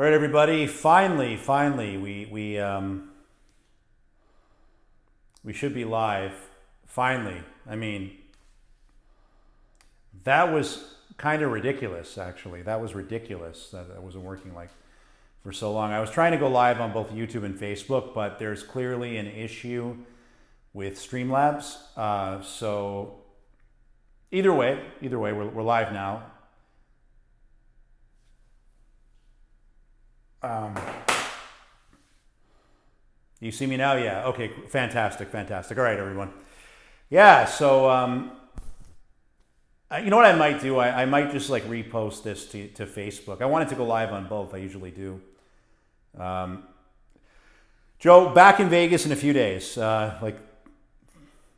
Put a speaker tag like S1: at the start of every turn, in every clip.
S1: All right, everybody. Finally, we should be live. Finally, I mean, that was kind of ridiculous. Actually, that was ridiculous that wasn't working like for so long. I was trying to go live on both YouTube and Facebook, but there's clearly an issue with Streamlabs. So either way, we're live now. You see me now? Yeah. Okay. Fantastic. All right, everyone. Yeah. So, you know what I might do? I might just like repost this to Facebook. I wanted to go live on both. I usually do. Joe, back in Vegas in a few days, like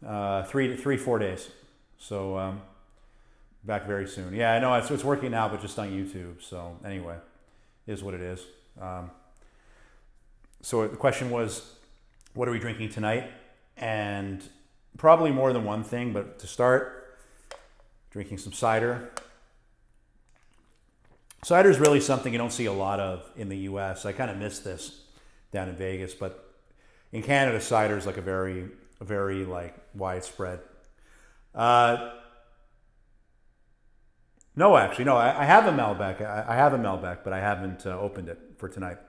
S1: 4 days. So, back very soon. Yeah, I know it's working now, but just on YouTube. So anyway, it is what it is. So the question was, what are we drinking tonight? And probably more than one thing, but to start, drinking some cider. Cider is really something you don't see a lot of in the U.S. I kind of miss this down in Vegas, but in Canada, cider is like a very like widespread. No, actually, no. I have a Malbec. I have a Malbec, but I haven't opened it for tonight.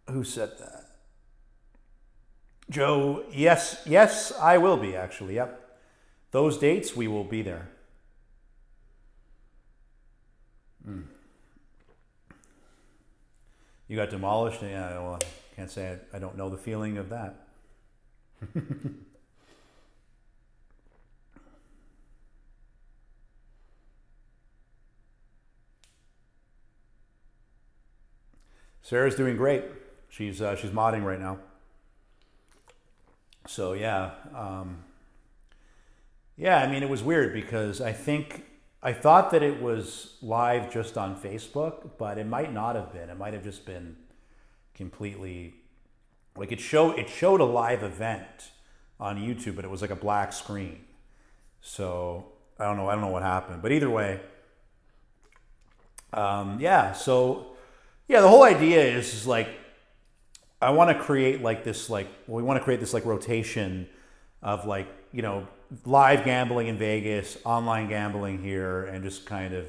S1: Who said that? Joe, yes, I will be, actually. Yep. Those dates, we will be there. You got demolished? Yeah, well, I can't say I don't know the feeling of that. Sarah's doing great. She's modding right now. So yeah, yeah. I mean, it was weird because I thought that it was live just on Facebook, but it might not have been. It might have just been completely like it showed a live event on YouTube, but it was like a black screen. So I don't know what happened, but either way, yeah. So yeah, the whole idea is like I want to create like this we want to create this like rotation of like, you know, live gambling in Vegas, online gambling here, and just kind of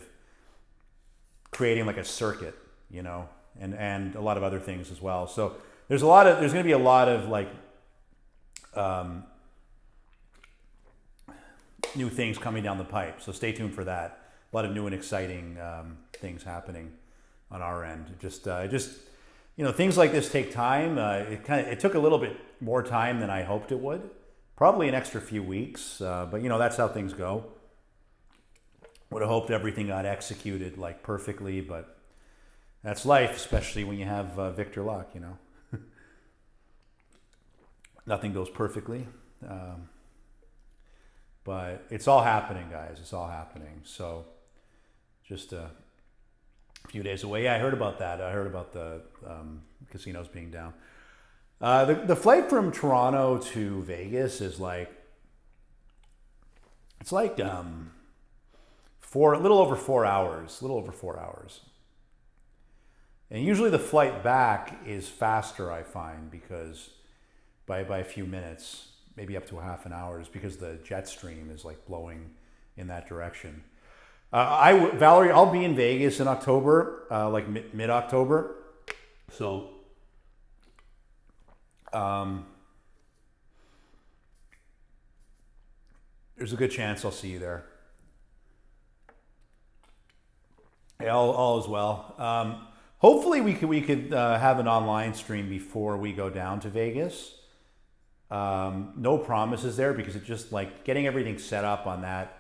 S1: creating like a circuit, you know, and a lot of other things as well. So there's going to be a lot of like new things coming down the pipe. So stay tuned for that. A lot of new and exciting things happening on our end. Just you know, things like this take time. It took a little bit more time than I hoped it would. Probably an extra few weeks, but you know, that's how things go. Would have hoped everything got executed like perfectly, but that's life, especially when you have Victor Luck, you know. Nothing goes perfectly. But it's all happening, guys. It's all happening. So just a few days away. Yeah, I heard about that. I heard about the casinos being down. The flight from Toronto to Vegas is like, it's like a little over 4 hours. And usually the flight back is faster, I find, because by a few minutes, maybe up to a half an hour, because the jet stream is like blowing in that direction. Valerie, I'll be in Vegas in October, like mid-October. So, there's a good chance I'll see you there. Yeah, all is well. Hopefully we could have an online stream before we go down to Vegas. No promises there because it's just like getting everything set up on that.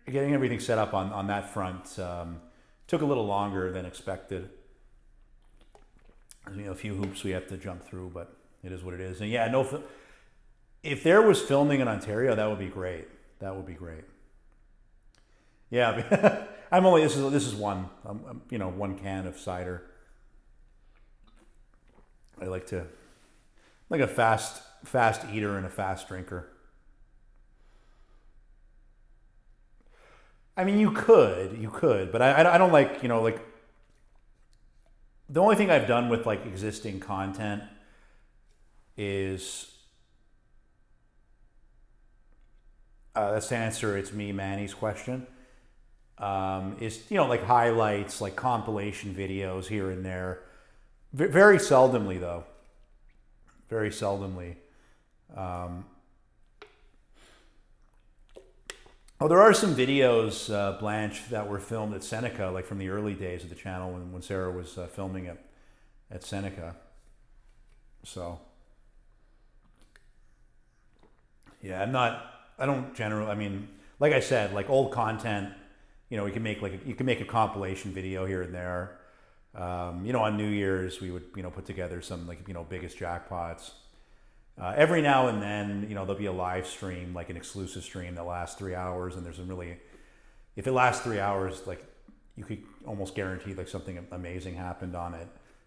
S1: Getting everything set up on that front took a little longer than expected. You know, a few hoops we have to jump through, but it is what it is. And yeah, if there was filming in Ontario, that would be great. Yeah, I'm only this is one you know, one can of cider. I like a fast eater and a fast drinker. I mean, you could, but I don't like, like the only thing I've done with like existing content is that's to answer it's me Manny's question. Is like highlights, like compilation videos here and there. Very seldomly though. Very seldomly. Oh, there are some videos, Blanche, that were filmed at Seneca, like from the early days of the channel when Sarah was filming at Seneca. So, yeah, I don't generally, I mean, like I said, like old content, we can make you can make a compilation video here and there. On New Year's, we would, put together some like, biggest jackpots. Every now and then, there'll be a live stream, like an exclusive stream that lasts 3 hours, and there's some really, if it lasts 3 hours, like you could almost guarantee like something amazing happened on it.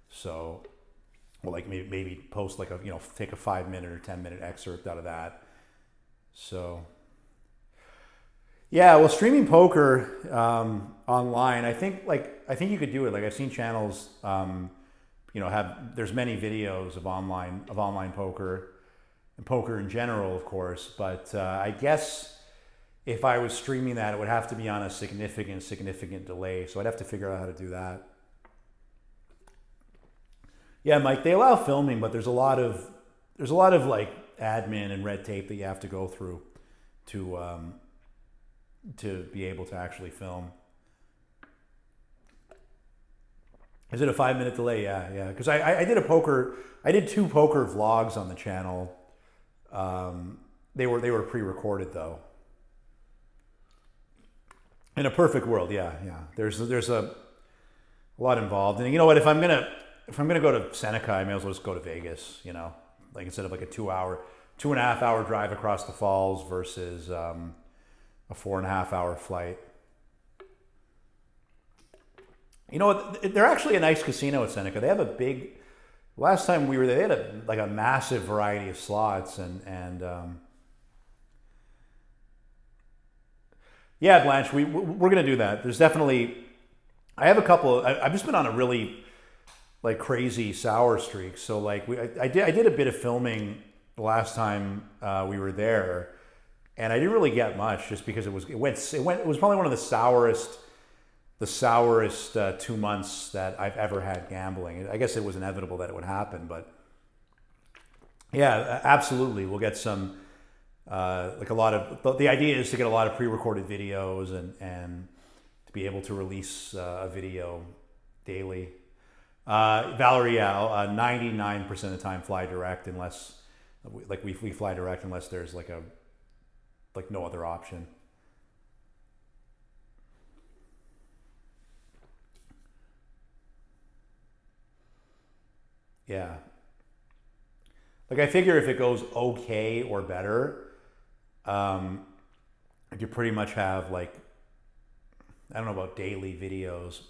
S1: So, well, like maybe post like take a 5-minute or 10-minute excerpt out of that. So, yeah, well, streaming poker online, I think you could do it. Like I've seen channels, there's many videos of online poker and poker in general, of course. But I guess if I was streaming that, it would have to be on a significant delay. So I'd have to figure out how to do that. Yeah, Mike, they allow filming, but there's a lot of like admin and red tape that you have to go through to be able to actually film. Is it a 5-minute delay? Yeah. Because I did 2 poker vlogs on the channel. They were pre-recorded though. In a perfect world, yeah. There's a lot involved, and you know what? If I'm gonna go to Seneca, I may as well just go to Vegas. Like instead of like a 2.5 hour drive across the falls versus a 4.5 hour flight. You know what? They're actually a nice casino at Seneca. They have a big. Last time we were there, they had a massive variety of slots and yeah, Blanche, we're gonna do that. There's definitely. I have a couple. I've just been on a really like crazy sour streak. So like I did a bit of filming the last time we were there, and I didn't really get much just because it was probably one of the sourest 2 months that I've ever had gambling. I guess it was inevitable that it would happen, but yeah, absolutely. We'll get some, like a lot of, the idea is to get a lot of pre-recorded videos and to be able to release a video daily. Valerie, 99% of the time fly direct unless, like we fly direct unless there's like no other option. Yeah. Like I figure if it goes okay or better, you pretty much have like, I don't know about daily videos,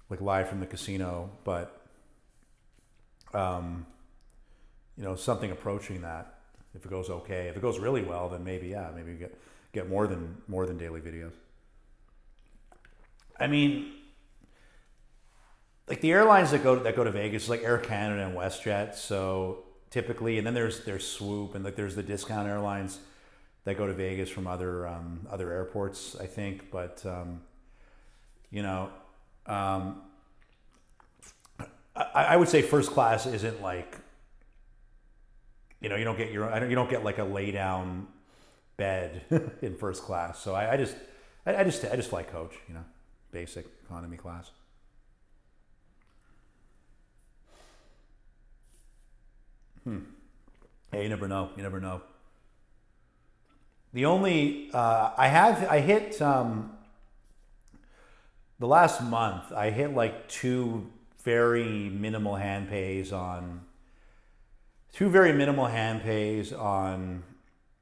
S1: like live from the casino, but something approaching that. If it goes okay, if it goes really well, then maybe we get more than daily videos. I mean, like the airlines that go to Vegas, like Air Canada and WestJet. So typically, and then there's Swoop, and like there's the discount airlines that go to Vegas from other airports, I think. But I would say first class isn't like, you don't get like a lay down bed in first class. So I just fly coach, basic economy class. Hey, you never know. The only I hit the last month. I hit like two very minimal hand pays on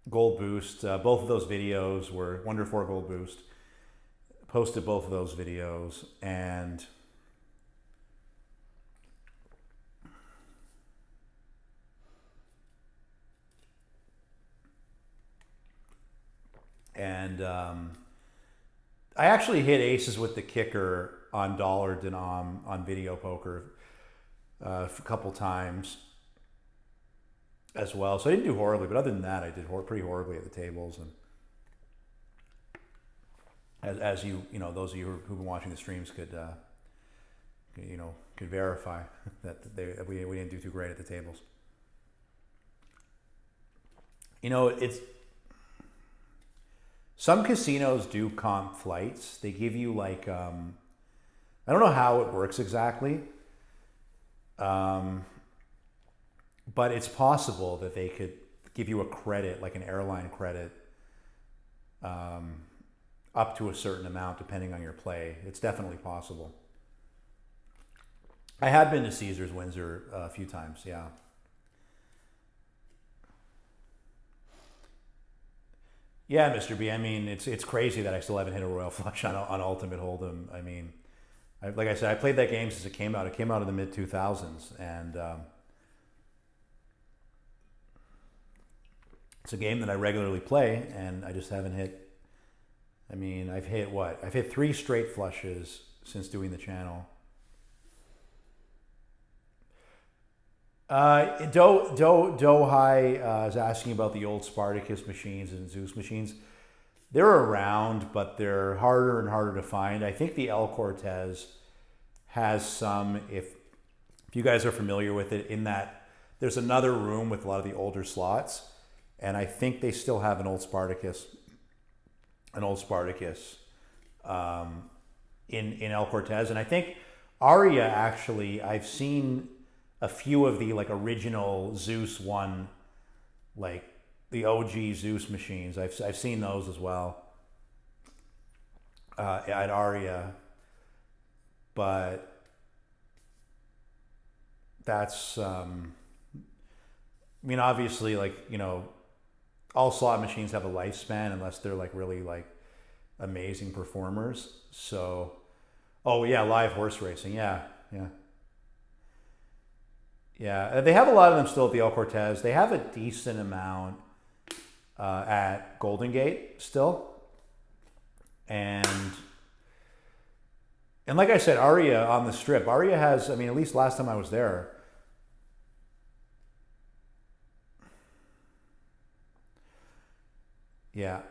S1: Gold Boost. Both of those videos were Wonder 4 Gold Boost. Posted both of those videos and. I actually hit aces with the kicker on dollar denom on video poker a couple times as well. So I didn't do horribly, but other than that, I did pretty horribly at the tables. And as you know, those of you who've been watching the streams could verify that we didn't do too great at the tables. You know, it's some casinos do comp flights. They give you like I don't know how it works exactly, but it's possible that they could give you a credit, like an airline credit, up to a certain amount depending on your play. It's definitely possible. I had been to Caesars Windsor a few times, yeah. Yeah, Mr. B. I mean, it's crazy that I still haven't hit a royal flush on Ultimate Hold'em. I mean, like I said, I played that game since it came out. It came out in the mid 2000s, and it's a game that I regularly play, and I just haven't hit. I mean, I've hit 3 straight flushes since doing the channel. Dohai is asking about the old Spartacus machines and Zeus machines. They're around, but they're harder and harder to find. I think the El Cortez has some, if you guys are familiar with it, in that there's another room with a lot of the older slots, and I think they still have an old Spartacus in El Cortez. And I think Aria, actually, I've seen a few of the like original Zeus one, like the OG Zeus machines. I've seen those as well at Aria, but that's I mean, obviously, like, you know, all slot machines have a lifespan unless they're like really like amazing performers. So, oh yeah, live horse racing, yeah. Yeah, they have a lot of them still at the El Cortez. They have a decent amount at Golden Gate still, and like I said, Aria on the Strip. Aria has, I mean, at least last time I was there. Yeah.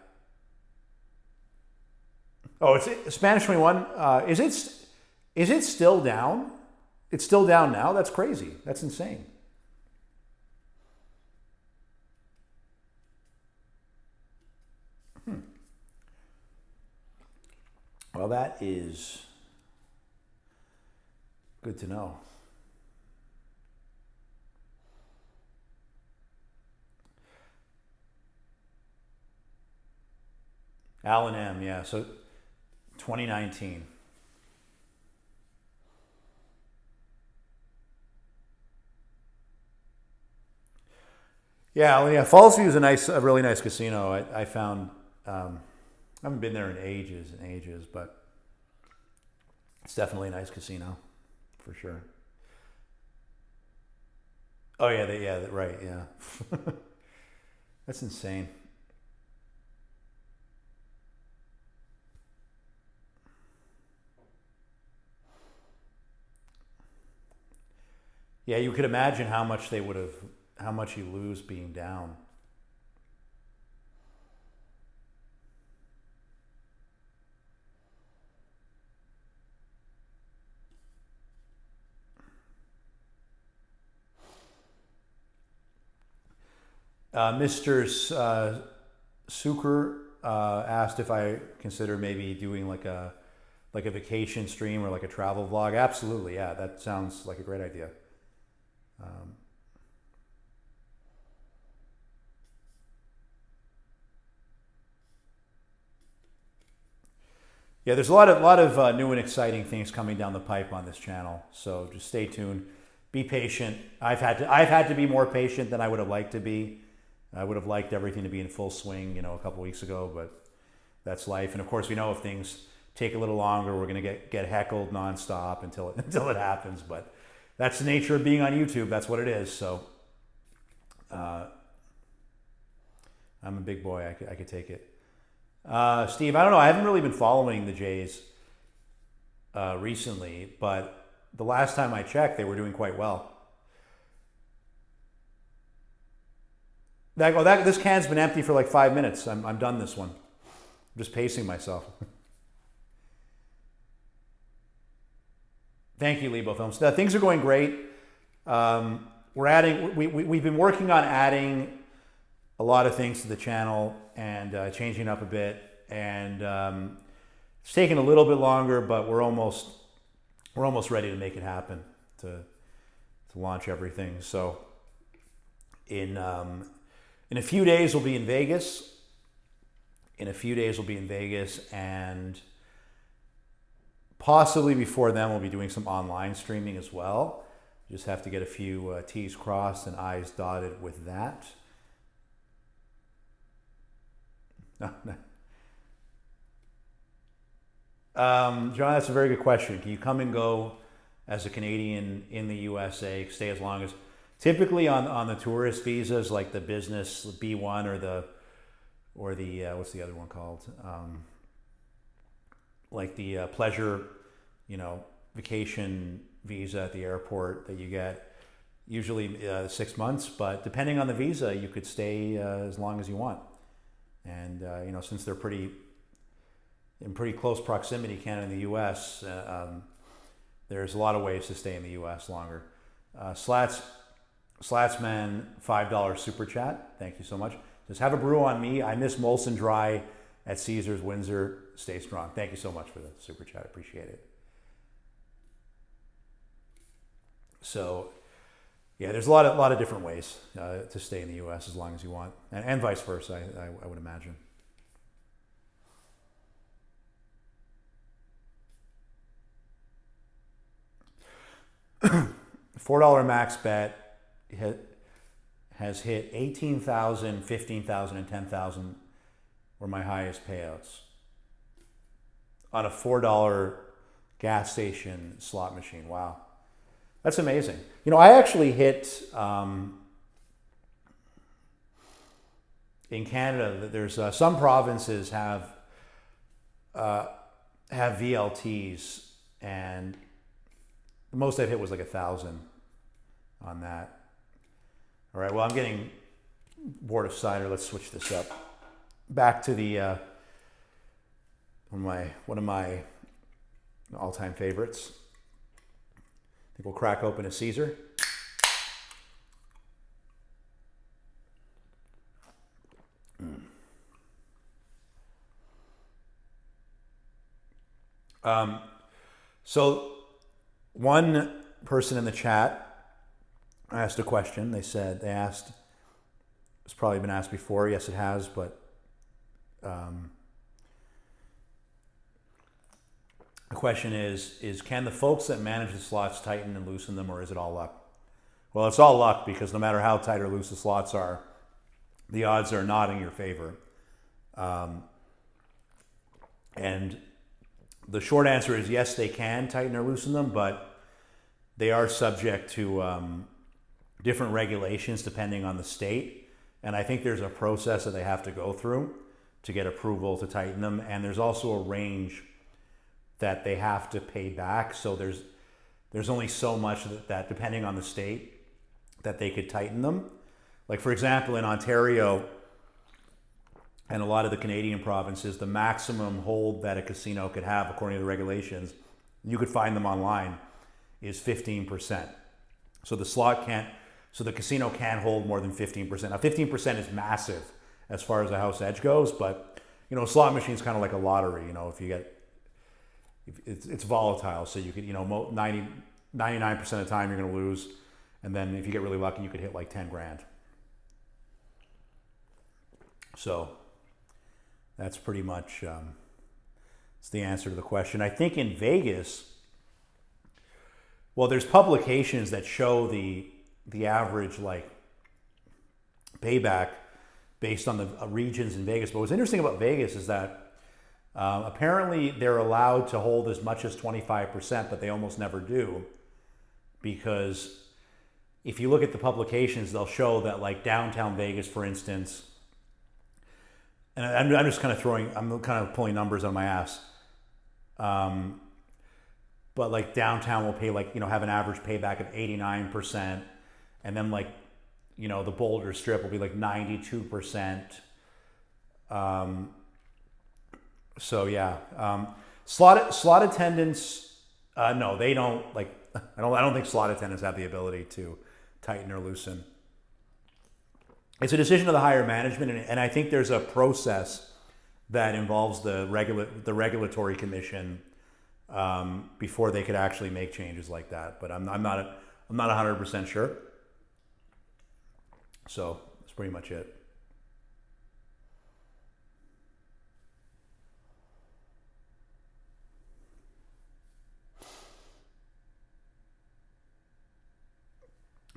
S1: Oh, it's Spanish 21. Is it still down? It's still down now? That's crazy. That's insane. Well, that is good to know. Alan M, yeah. So 2019. Yeah, Fallsview is a really nice casino. I found, I haven't been there in ages and ages, but it's definitely a nice casino, for sure. Oh yeah, right, yeah. That's insane. Yeah, you could imagine how much you lose being down. Mr. Suker asked if I consider maybe doing like a vacation stream or like a travel vlog. Absolutely, yeah, that sounds like a great idea. Yeah, there's a lot of new and exciting things coming down the pipe on this channel. So just stay tuned. Be patient. I've had to be more patient than I would have liked to be. I would have liked everything to be in full swing, a couple weeks ago, but that's life. And of course, we know if things take a little longer, we're going to get heckled nonstop until it happens. But that's the nature of being on YouTube. That's what it is. So I'm a big boy. I could take it. Steve, I don't know. I haven't really been following the Jays recently, but the last time I checked, they were doing quite well. This can's been empty for like 5 minutes. I'm done this one. I'm just pacing myself. Thank you, Lebo Films. Things are going great. We're adding. We've been working on adding a lot of things to the channel and changing up a bit. And it's taken a little bit longer, but we're almost ready to make it happen to launch everything. So in a few days we'll be in Vegas. And possibly before then we'll be doing some online streaming as well. Just have to get a few T's crossed and I's dotted with that. John, that's a very good question. Can you come and go as a Canadian in the USA, stay as long as... Typically on the tourist visas, like the business B1 or the what's the other one called? Like the pleasure, vacation visa at the airport that you get, usually 6 months. But depending on the visa, you could stay as long as you want. And since they're in pretty close proximity, Canada and the U.S., there's a lot of ways to stay in the U.S. longer. Slatsman, $5 super chat. Thank you so much. Just have a brew on me. I miss Molson Dry at Caesars Windsor. Stay strong. Thank you so much for the super chat. Appreciate it. So, yeah, there's a lot of different ways to stay in the U.S. as long as you want, and vice versa. I would imagine. $4 max bet has hit 18,000, 15,000, and 10,000 were my highest payouts on a $4 gas station slot machine. Wow, that's amazing. I actually hit in Canada. There's some provinces have VLTs, and the most I've hit was like 1,000 on that. All right, well, I'm getting bored of cider. Let's switch this up. Back to the one of my all-time favorites. I think we'll crack open a Caesar. So one person in the chat asked a question. They asked, it's probably been asked before. Yes, it has, but the question is can the folks that manage the slots tighten and loosen them, or is it all luck? Well, it's all luck, because no matter how tight or loose the slots are, the odds are not in your favor. And the short answer is yes, they can tighten or loosen them, but they are subject to different regulations depending on the state. And I think there's a process that they have to go through to get approval to tighten them. And there's also a range that they have to pay back. So there's only so much that depending on the state, that they could tighten them. Like, for example, in Ontario and a lot of the Canadian provinces, the maximum hold that a casino could have, according to the regulations, you could find them online, is 15%. So the casino can't hold more than 15%. Now, 15% is massive as far as the house edge goes, but a slot machine's kind of like a lottery. It's volatile, so you could 99% of the time you're going to lose, and then if you get really lucky, you could hit like 10 grand. So that's pretty much it's the answer to the question. I think in Vegas, well, there's publications that show the average like payback based on the regions in Vegas. But what's interesting about Vegas is that apparently they're allowed to hold as much as 25%, but they almost never do, because if you look at the publications, they'll show that like downtown Vegas, for instance, and I'm just kind of pulling numbers on my ass. But like downtown will pay have an average payback of 89%. And then the Boulder Strip will be like 92%. So yeah, slot attendants, no, they don't I don't think slot attendants have the ability to tighten or loosen. It's a decision of the higher management, and I think there's a process that involves the regulatory commission before they could actually make changes like that. But I'm not 100% sure. So that's pretty much it.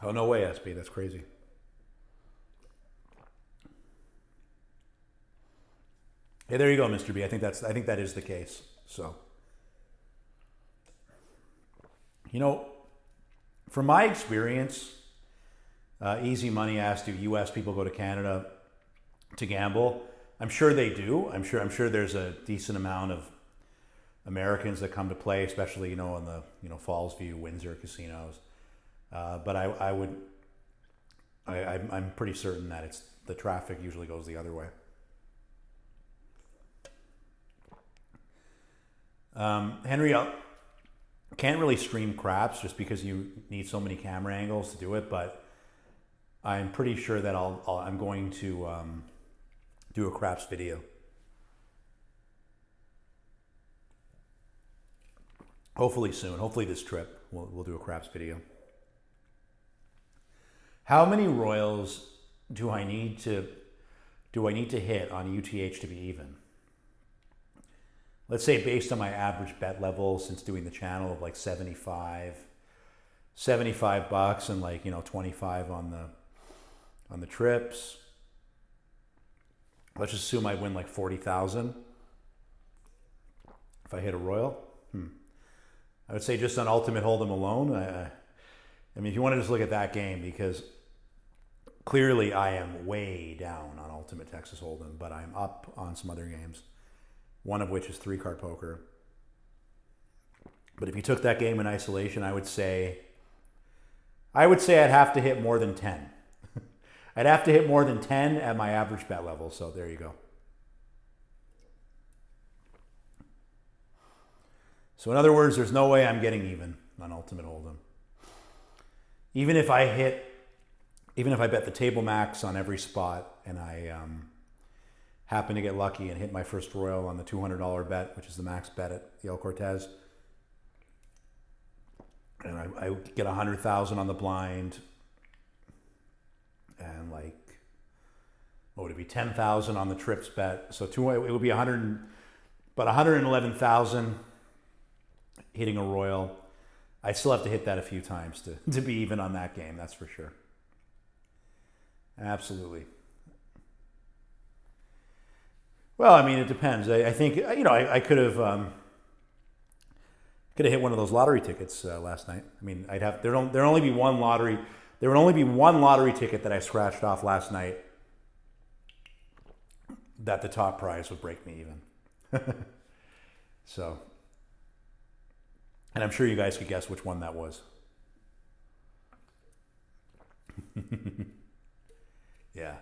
S1: Oh, no way, SB. That's crazy. Hey, there you go, Mr. B. I think that is the case. So, from my experience, easy money asks, do U.S. people go to Canada to gamble? I'm sure they do. I'm sure there's a decent amount of Americans that come to play, especially in the Fallsview, Windsor casinos. But I'm pretty certain that the traffic usually goes the other way. Henry, can't really stream craps just because you need so many camera angles to do it, but I'm pretty sure that I'm going to do a craps video. Hopefully soon. Hopefully this trip we'll do a craps video. How many royals do I need to hit on UTH to be even? Let's say based on my average bet level since doing the channel of like 75 bucks and 25 on the trips. Let's just assume I win like 40,000 if I hit a royal. I would say just on Ultimate Hold'em alone. I mean, if you want to just look at that game, because clearly I am way down on Ultimate Texas Hold'em, but I'm up on some other games. One of which is 3-card poker. But if you took that game in isolation, I would say I'd have to hit more than 10. I'd have to hit more than 10 at my average bet level. So there you go. So in other words, there's no way I'm getting even on Ultimate Hold'em. Even if I bet the table max on every spot and I happen to get lucky and hit my first royal on the $200 bet, which is the max bet at the El Cortez, and I get 100,000 on the blind, and what would it be, 10,000 on the trips bet? So it would be 111,000 hitting a royal. I still have to hit that a few times to be even on that game. That's for sure. Absolutely. Well, I mean, it depends. I think I could have hit one of those lottery tickets last night. I mean, there'd only be one lottery. There would only be one lottery ticket that I scratched off last night that the top prize would break me even. So, and I'm sure you guys could guess which one that was. Yeah.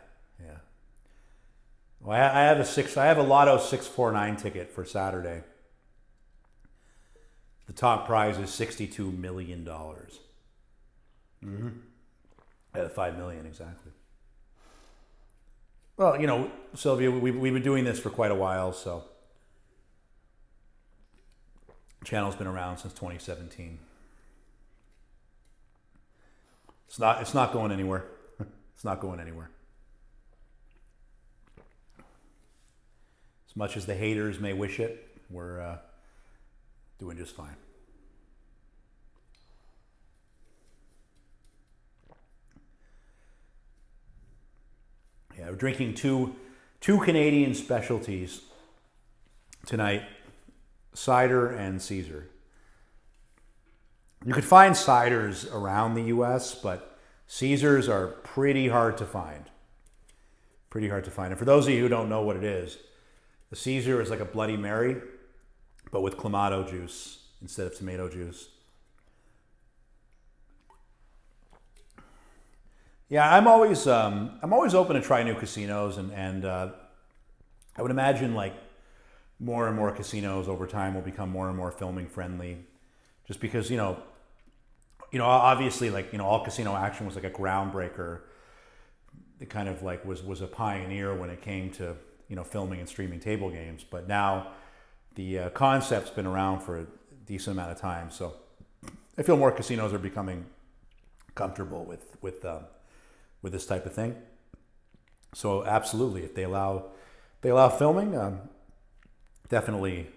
S1: Well, I have a Lotto 649 ticket for Saturday. The top prize is $62 million. Mm-hmm. Yeah, $5 million exactly. Well, Sylvia, we've been doing this for quite a while, so the channel's been around since 2017. It's not going anywhere. It's not going anywhere. As much as the haters may wish it, we're doing just fine. Yeah, we're drinking two Canadian specialties tonight, cider and Caesar. You could find ciders around the U.S., but Caesars are pretty hard to find. Pretty hard to find. And for those of you who don't know what it is, the Caesar is like a Bloody Mary, but with Clamato juice instead of tomato juice. Yeah, I'm always open to try new casinos, and I would imagine like more and more casinos over time will become more and more filming friendly, just because obviously like all casino action was like a groundbreaker. It kind of like was a pioneer when it came to filming and streaming table games, but now the concept's been around for a decent amount of time, so I feel more casinos are becoming comfortable with this type of thing. So absolutely, if they allow filming, definitely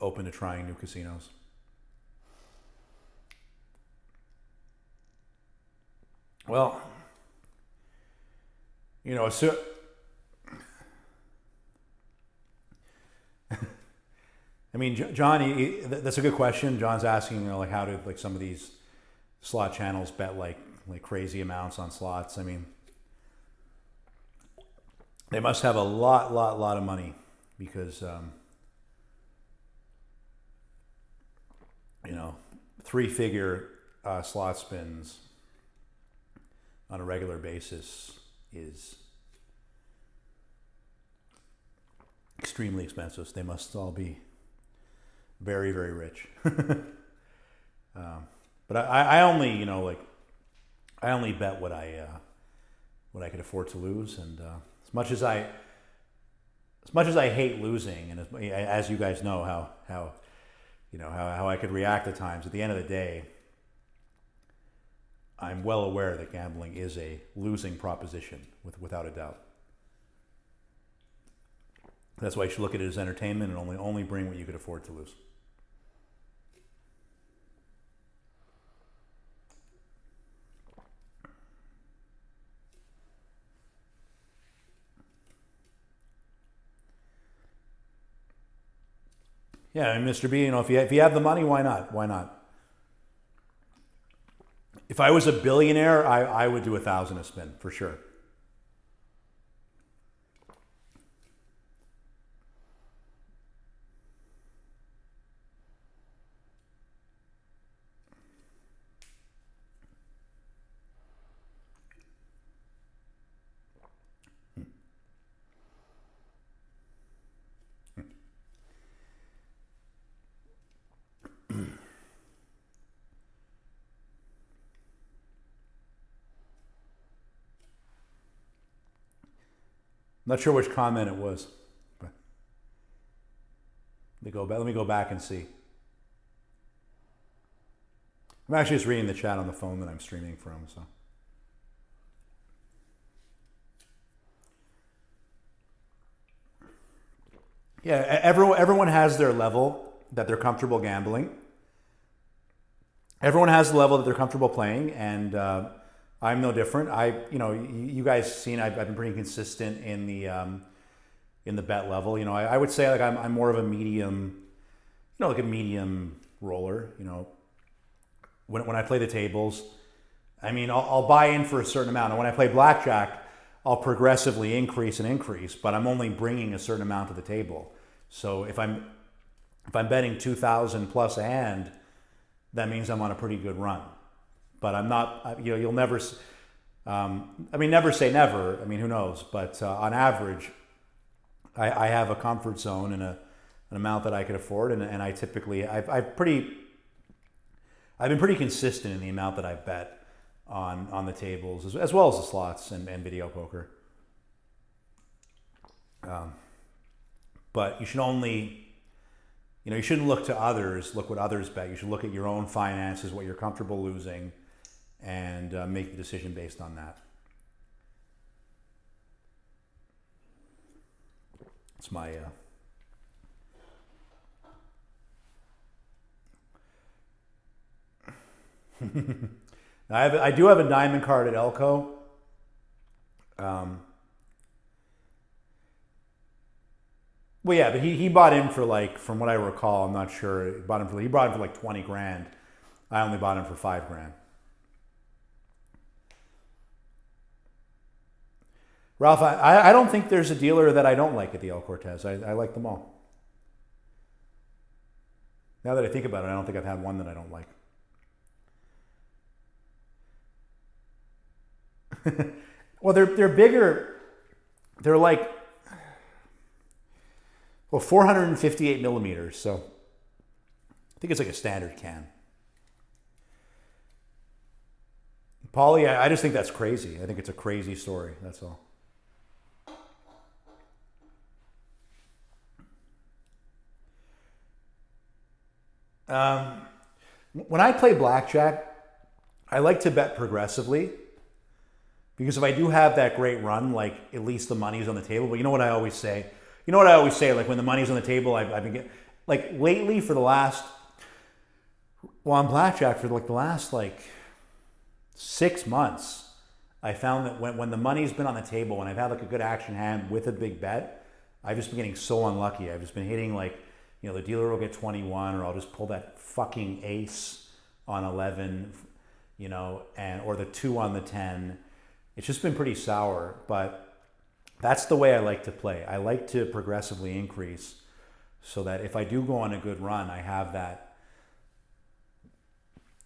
S1: open to trying new casinos. Well, so I mean, John, that's a good question. John's asking, like, how do like some of these slot channels bet like crazy amounts on slots? I mean, they must have a lot of money, because three-figure slot spins on a regular basis is extremely expensive. So they must all be very, very rich. But I only I only bet what I could afford to lose, and as much as I hate losing, and as you guys know how I could react at times, at the end of the day, I'm well aware that gambling is a losing proposition, without a doubt. That's why you should look at it as entertainment and only bring what you could afford to lose. Yeah, and Mr. B, if you have the money, why not? Why not? If I was a billionaire, I would do 1,000 a spin for sure. Not sure which comment it was. But let me go back and see. I'm actually just reading the chat on the phone that I'm streaming from. So, yeah, everyone has their level that they're comfortable gambling. Everyone has the level that they're comfortable playing, and I'm no different. You guys seen I've been pretty consistent in the bet level. I would say like I'm more of a medium, like a medium roller. When I play the tables, I mean I'll buy in for a certain amount, and when I play blackjack, I'll progressively increase, but I'm only bringing a certain amount to the table. So if I'm betting 2,000 plus a hand, that means I'm on a pretty good run. But I'm not, you'll never, never say never. I mean, who knows? But on average, I have a comfort zone and an amount that I could afford. And I typically, I've been pretty consistent in the amount that I bet on the tables, as well as the slots and video poker. But you should only, you shouldn't look to others, look what others bet. You should look at your own finances, what you're comfortable losing, and make the decision based on that. It's my I do have a diamond card at Elko. Well, yeah, but he bought in for like, from what I recall, I'm not sure. He bought in for like 20 grand. I only bought in for 5 grand. Ralph, I don't think there's a dealer that I don't like at the El Cortez. I like them all. Now that I think about it, I don't think I've had one that I don't like. Well, they're bigger. They're like, well, 458 millimeters. So I think it's like a standard can. Polly, I just think that's crazy. I think it's a crazy story. That's all. When I play blackjack, I like to bet progressively because if I do have that great run, like at least the money's on the table. But you know what I always say? You know what I always say? Like when the money's on the table, I've been getting, like lately for the last, well, on blackjack for like the last like 6 months, I found that when the money's been on the table, when I've had like a good action hand with a big bet, I've just been getting so unlucky. I've just been hitting like, you know, the dealer will get 21 or I'll just pull that fucking ace on 11, you know, or the 2 on the 10. It's just been pretty sour, but that's the way I like to play. I like to progressively increase so that if I do go on a good run, I have that,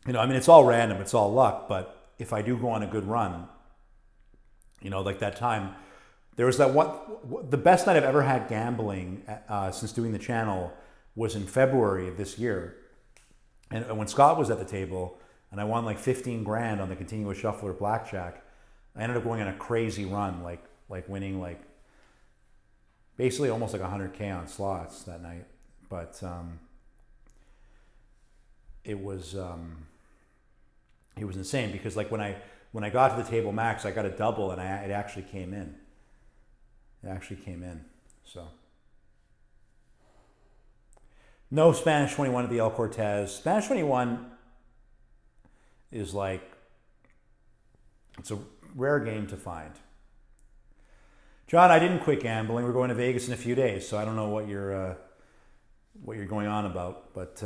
S1: you know, I mean, it's all random, it's all luck, but if I do go on a good run, you know, like that time, there was that one, the best night I've ever had gambling since doing the channel was in February of this year. And when Scott was at the table and I won like 15 grand on the continuous shuffler blackjack, I ended up going on a crazy run, like winning like basically almost like 100K on slots that night. But it was insane because like when I got to the table max, I got a double and it actually came in. It actually came in. So no Spanish 21 at the El Cortez. Spanish 21 is like, it's a rare game to find. John, I didn't quit gambling. We're going to Vegas in a few days, so I don't know what you're going on about. But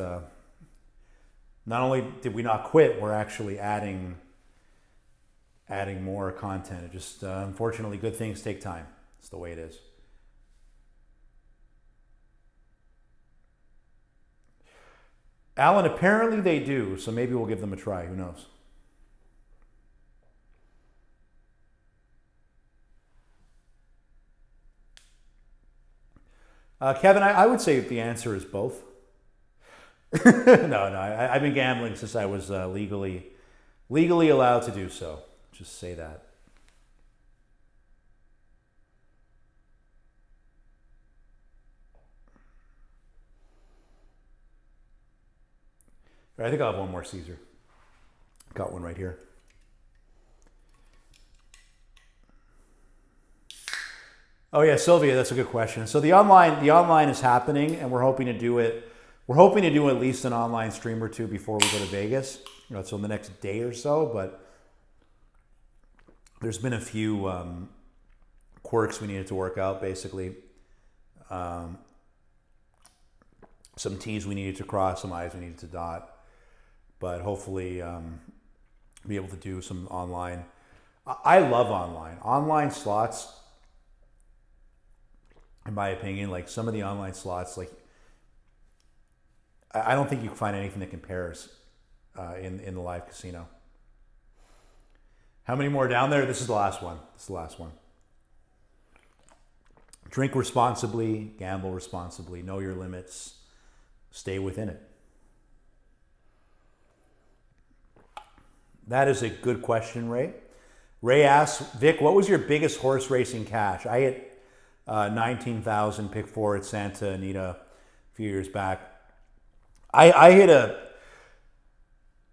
S1: not only did we not quit, we're actually adding more content. It just unfortunately, good things take time. It's the way it is. Alan, apparently they do, so maybe we'll give them a try. Who knows? Kevin, I would say the answer is both. No, I've been gambling since I was legally allowed to do so. Just say that. I think I'll have one more Caesar. Got one right here. Oh yeah, Sylvia, that's a good question. So the online is happening, and we're hoping to do it. We're hoping to do at least an online stream or two before we go to Vegas. You know, so in the next day or so. But there's been a few quirks we needed to work out. Basically, some T's we needed to cross, some I's we needed to dot. But hopefully, be able to do some online. I love online. Online slots, in my opinion, like some of the online slots, like I don't think you can find anything that compares in the live casino. How many more down there? This is the last one. This is the last one. Drink responsibly, gamble responsibly, know your limits, stay within it. That is a good question, Ray. Ray asks, Vic, what was your biggest horse racing cash? I hit 19,000 pick 4 at Santa Anita a few years back. I hit a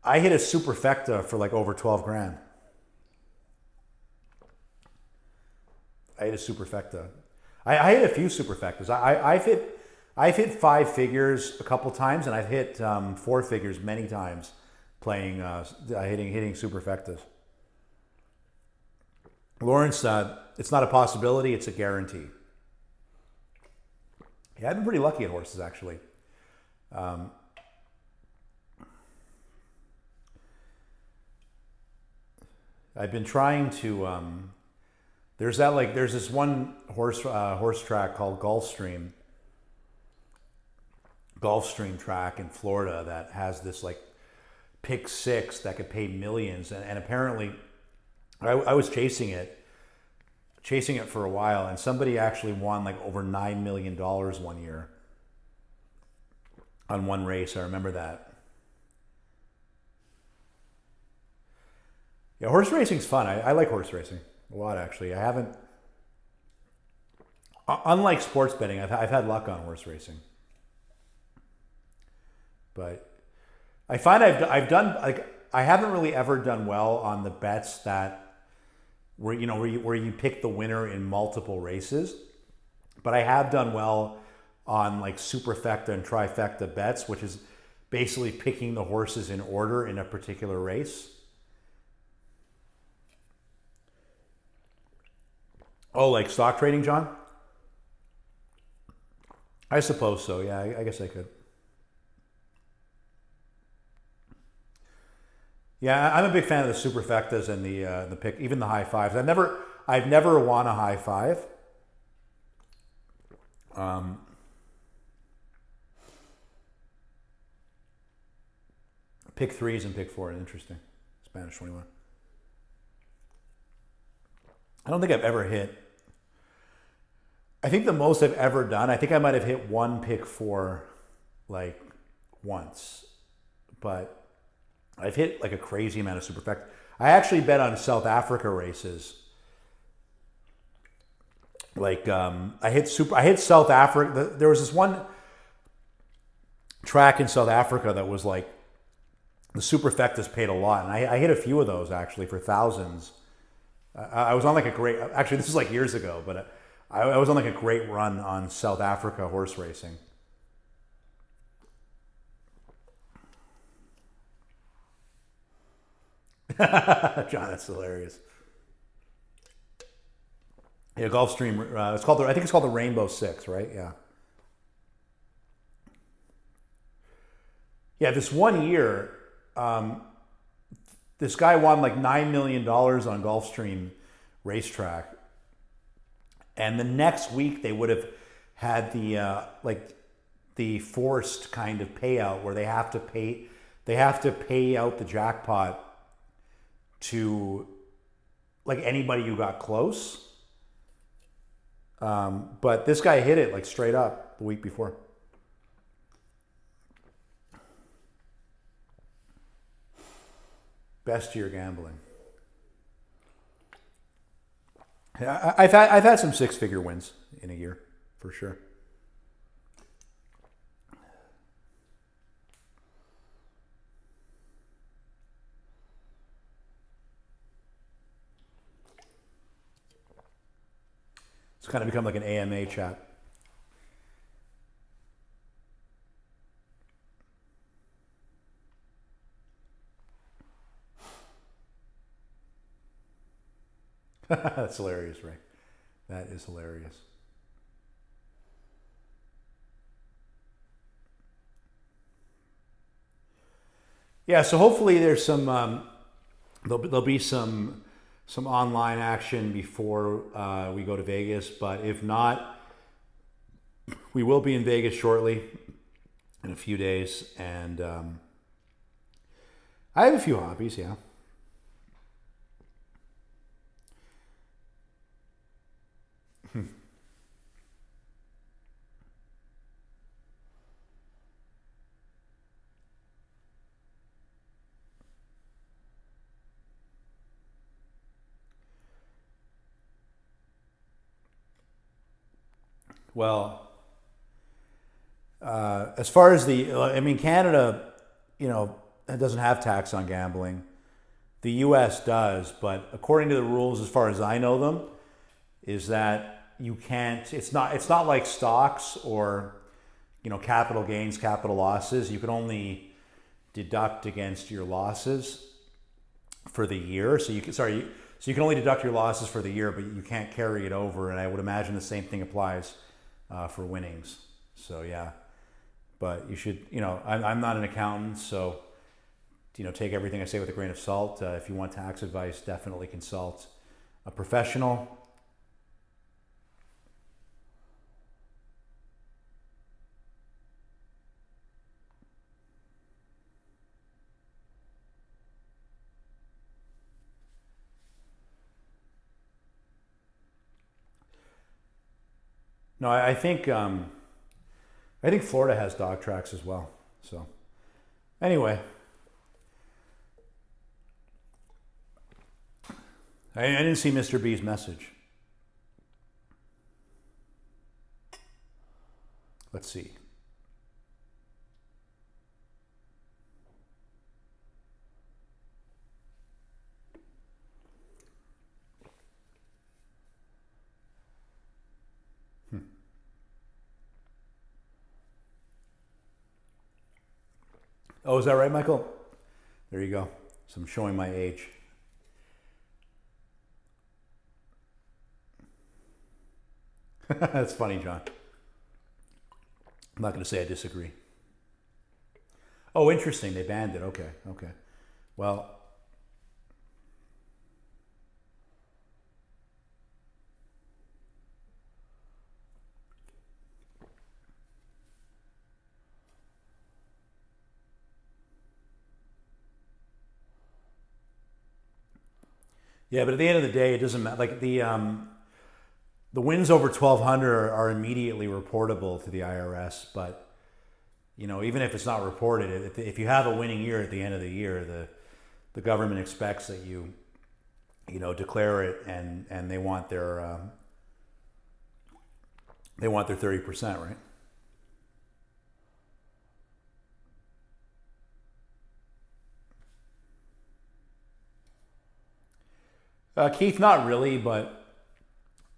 S1: superfecta for like over 12 grand. I hit a superfecta. I hit a few superfectas. I've hit 5 figures a couple times, and I've hit 4 figures many times playing hitting superfectas. Lawrence, it's not a possibility; it's a guarantee. Yeah, I've been pretty lucky at horses actually. I've been trying to. there's this one horse track called Gulfstream track in Florida that has this like pick six that could pay millions, and apparently I was chasing it for a while, and somebody actually won like over $9 million one year on one race. I remember that. Yeah, horse racing's fun. I like horse racing a lot, actually. I haven't, unlike sports betting, I've had luck on horse racing. But I find I've done, like, I haven't really ever done well on the bets that where you pick the winner in multiple races. But I have done well on like superfecta and trifecta bets, which is basically picking the horses in order in a particular race. Oh, like stock trading, John? I suppose so. Yeah, I guess I could. Yeah, I'm a big fan of the superfectas and the pick, even the high fives. I've never won a high five. Pick threes and pick four, interesting. Spanish 21. I don't think I've ever hit. I think the most I've ever done, I think I might have hit one pick four like once, but I've hit like a crazy amount of superfecta. I actually bet on South Africa races. Like I hit South Africa. There was this one track in South Africa that was like the superfectas paid a lot, and I hit a few of those actually for thousands. I was on like a great. Actually, this is like years ago, but I was on like a great run on South Africa horse racing. John, that's hilarious. Yeah, Gulfstream. It's called. I think it's called the Rainbow Six, right? Yeah. Yeah. This one year, this guy won like $9 million on Gulfstream racetrack, and the next week they would have had the forced kind of payout where they have to pay out the jackpot to like anybody who got close. But this guy hit it like straight up the week before. Best year gambling. Yeah, I've had some six-figure wins in a year for sure. It's kind of become like an AMA chat. That's hilarious, Ray. That is hilarious. Yeah, so hopefully there's some there'll be some online action before we go to Vegas, but if not, we will be in Vegas shortly in a few days, and I have a few hobbies, yeah. Well, as far as Canada, it doesn't have tax on gambling. The U.S. does, but according to the rules, as far as I know them, is that you can't. It's not like stocks or capital gains, capital losses. You can only deduct against your losses for the year. So you can only deduct your losses for the year, but you can't carry it over. And I would imagine the same thing applies for winnings. So yeah, but you should. I'm not an accountant, so take everything I say with a grain of salt. If you want tax advice, definitely consult a professional. No, I think Florida has dog tracks as well. So anyway, I didn't see Mr. B's message. Let's see. Oh, is that right, Michael? There you go. So I'm showing my age. That's funny, John. I'm not going to say I disagree. Oh, interesting. They banned it. Okay. Well, yeah, but at the end of the day, it doesn't matter. Like the wins over 1,200 are immediately reportable to the IRS, but even if it's not reported, if you have a winning year at the end of the year, the government expects that you declare it, and they want their 30%, right? Keith, not really, but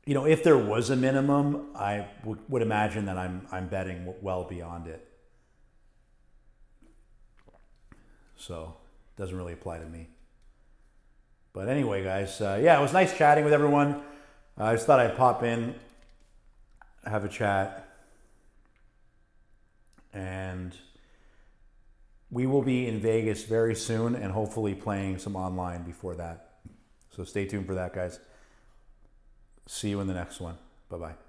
S1: if there was a minimum, I would imagine that I'm betting well beyond it. So it doesn't really apply to me. But anyway, guys, yeah, it was nice chatting with everyone. I just thought I'd pop in, have a chat, and we will be in Vegas very soon and hopefully playing some online before that. So stay tuned for that, guys. See you in the next one. Bye-bye.